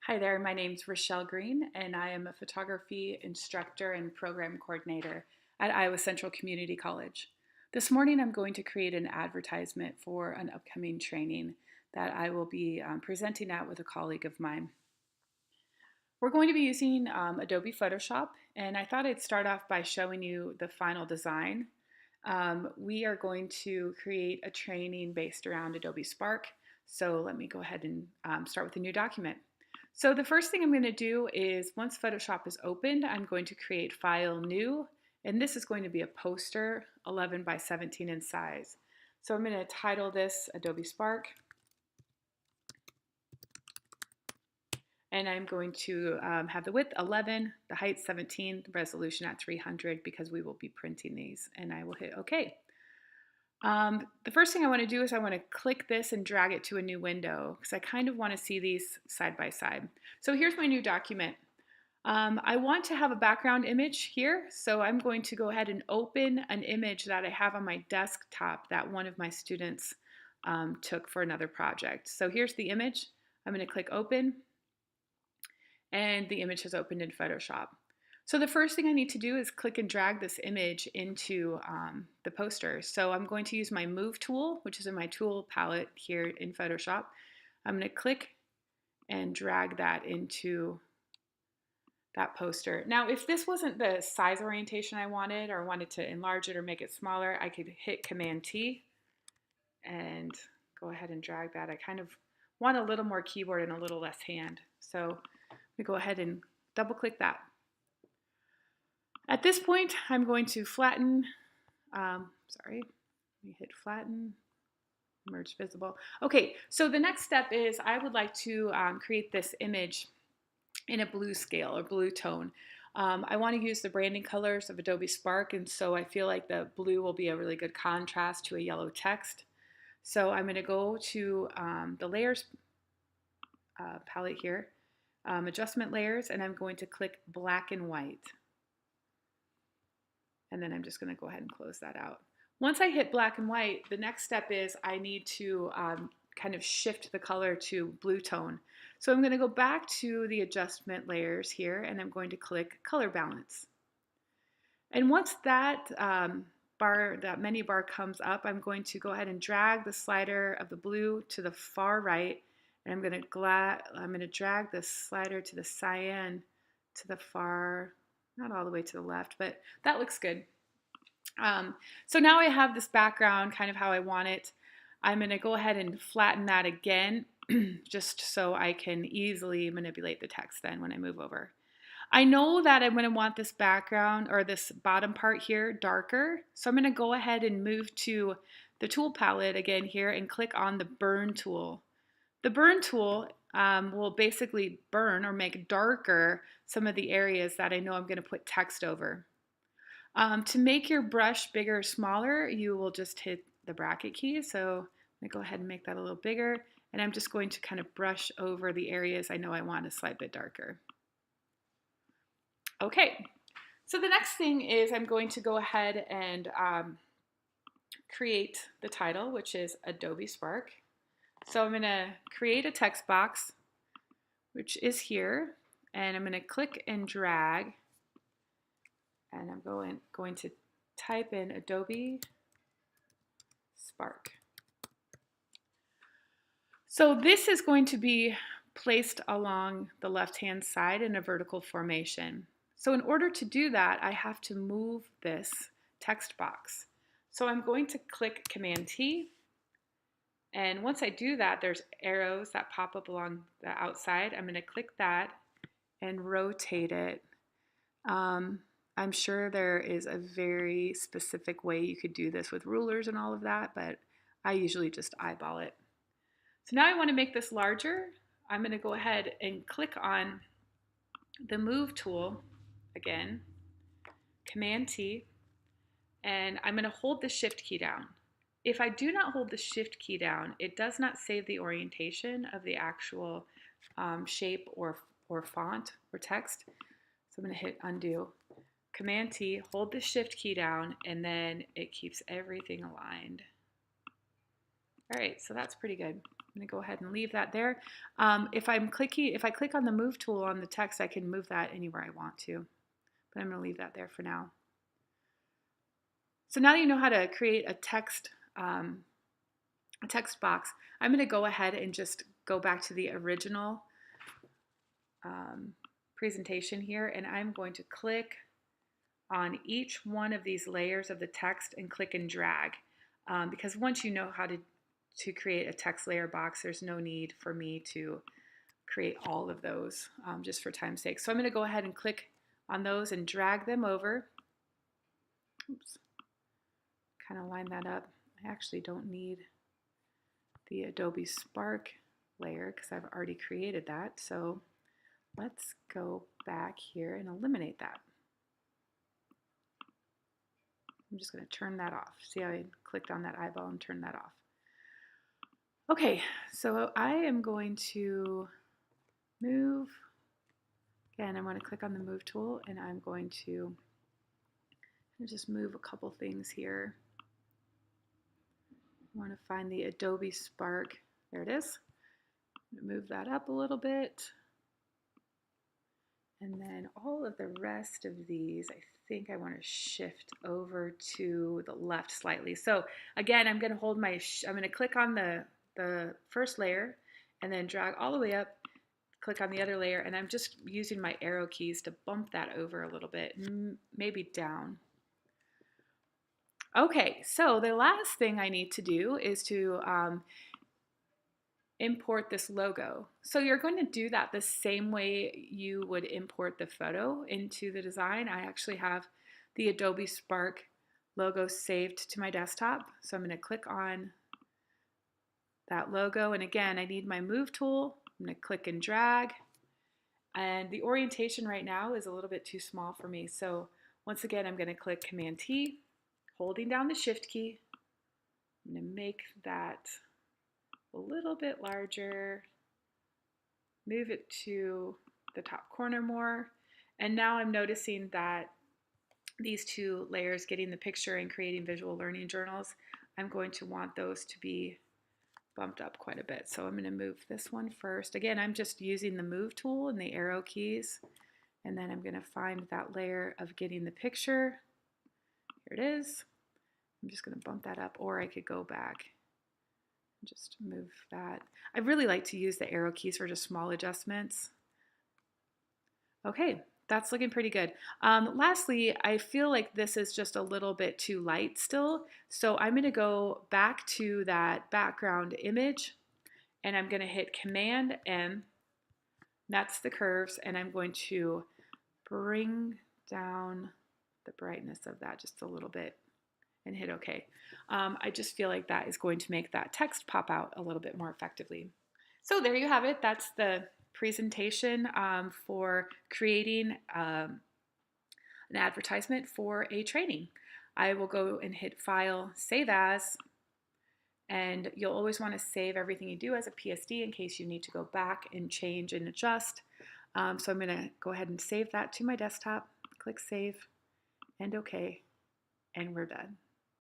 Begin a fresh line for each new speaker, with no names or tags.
Hi there, my name's Rochelle Green, and I am a photography instructor and program coordinator at Iowa Central Community College. This morning I'm going to create an advertisement for an upcoming training that I will be presenting at with a colleague of mine. We're going to be using Adobe Photoshop, and I thought I'd start off by showing you the final design. We are going to create a training based around Adobe Spark, so let me go ahead and start with a new document. So the first thing I'm going to do is once Photoshop is opened, I'm going to create File New, and this is going to be a poster 11 by 17 in size. So I'm going to title this Adobe Spark, and I'm going to have the width 11, the height 17, the resolution at 300 because we will be printing these, and I will hit OK. The first thing I want to do is I want to click this and drag it to a new window because I kind of want to see these side by side. So here's my new document. I want to have a background image here, so I'm going to go ahead and open an image that I have on my desktop that one of my students took for another project. So here's the image. I'm going to click open, and the image has opened in Photoshop. So the first thing I need to do is click and drag this image into the poster. So I'm going to use my Move tool, which is in my tool palette here in Photoshop. I'm going to click and drag that into that poster. Now, if this wasn't the size orientation I wanted, or wanted to enlarge it or make it smaller, I could hit Command T and go ahead and drag that. I kind of want a little more keyboard and a little less hand. So we go ahead and double click that. At this point, I'm going to flatten, let me hit flatten, merge visible. Okay, so the next step is I would like to create this image in a blue scale or blue tone. I want to use the branding colors of Adobe Spark, and so I feel like the blue will be a really good contrast to a yellow text. So I'm going to go to the layers palette here, adjustment layers, and I'm going to click black and white. And then I'm just going to go ahead and close that out. Once I hit black and white, the next step is I need to kind of shift the color to blue tone. So I'm going to go back to the adjustment layers here, and I'm going to click color balance. And once that that menu bar comes up, I'm going to go ahead and drag the slider of the blue to the far right, and I'm going to drag the slider to the cyan to the far, not all the way to the left, but that looks good. So now I have this background kind of how I want it. I'm going to go ahead and flatten that again just so I can easily manipulate the text then when I move over. I know that I'm going to want this background or this bottom part here darker, so I'm going to go ahead and move to the tool palette again here and click on the burn tool. The burn tool will basically burn or make darker some of the areas that I know I'm going to put text over. To make your brush bigger or smaller, you will just hit the bracket key. So I'm going to go ahead and make that a little bigger, and I'm just going to kind of brush over the areas I know I want a slight bit darker. Okay, so the next thing is I'm going to go ahead and create the title, which is Adobe Spark. So I'm going to create a text box, which is here, and I'm going to click and drag, and I'm going to type in Adobe Spark. So this is going to be placed along the left-hand side in a vertical formation. So in order to do that, I have to move this text box. So I'm going to click Command T, and once I do that, there's arrows that pop up along the outside. I'm going to click that and rotate it. I'm sure there is a very specific way you could do this with rulers and all of that, but I usually just eyeball it. So now I want to make this larger. I'm going to go ahead and click on the Move tool again, Command T, and I'm going to hold the Shift key down. If I do not hold the Shift key down, it does not save the orientation of the actual shape or font or text. So I'm going to hit Undo. Command T, hold the Shift key down, and then it keeps everything aligned. All right, so that's pretty good. I'm going to go ahead and leave that there. If I click on the move tool on the text, I can move that anywhere I want to, but I'm going to leave that there for now. So now that you know how to create a text box, I'm going to go ahead and just go back to the original presentation here, and I'm going to click on each one of these layers of the text and click and drag, because once you know how to create a text layer box, there's no need for me to create all of those just for time's sake. So I'm going to go ahead and click on those and drag them over. Oops. Kind of line that up. I actually don't need the Adobe Spark layer because I've already created that. So let's go back here and eliminate that. I'm just going to turn that off. See how I clicked on that eyeball and turned that off. Okay, so I am going to move. Again, I'm going to click on the move tool and I'm going to just move a couple things here. I want to find the Adobe Spark. There it is. I'm going to move that up a little bit. And then all of the rest of these, I think I want to shift over to the left slightly. So again, I'm going to hold I'm going to click on the first layer and then drag all the way up, click on the other layer, and I'm just using my arrow keys to bump that over a little bit, maybe down. Okay, so the last thing I need to do is to import this logo. So you're going to do that the same way you would import the photo into the design. I actually have the Adobe Spark logo saved to my desktop. So I'm going to click on that logo. And again, I need my move tool. I'm going to click and drag. And the orientation right now is a little bit too small for me. So once again, I'm going to click Command T, holding down the Shift key. I'm going to make that a little bit larger, move it to the top corner more. And now I'm noticing that these two layers, getting the picture and creating visual learning journals, I'm going to want those to be bumped up quite a bit. So I'm going to move this one first. Again, I'm just using the move tool and the arrow keys. And then I'm going to find that layer of getting the picture. Here it is. I'm just going to bump that up, or I could go back and just move that. I really like to use the arrow keys for just small adjustments. Okay, that's looking pretty good. Lastly, I feel like this is just a little bit too light still. So I'm going to go back to that background image and I'm going to hit Command M. That's the curves, and I'm going to bring down the brightness of that just a little bit and hit OK. I just feel like that is going to make that text pop out a little bit more effectively. So there you have it. That's the presentation for creating an advertisement for a training. I will go and hit File, Save As, and you'll always want to save everything you do as a PSD in case you need to go back and change and adjust. So I'm going to go ahead and save that to my desktop, click Save, and OK, and we're done.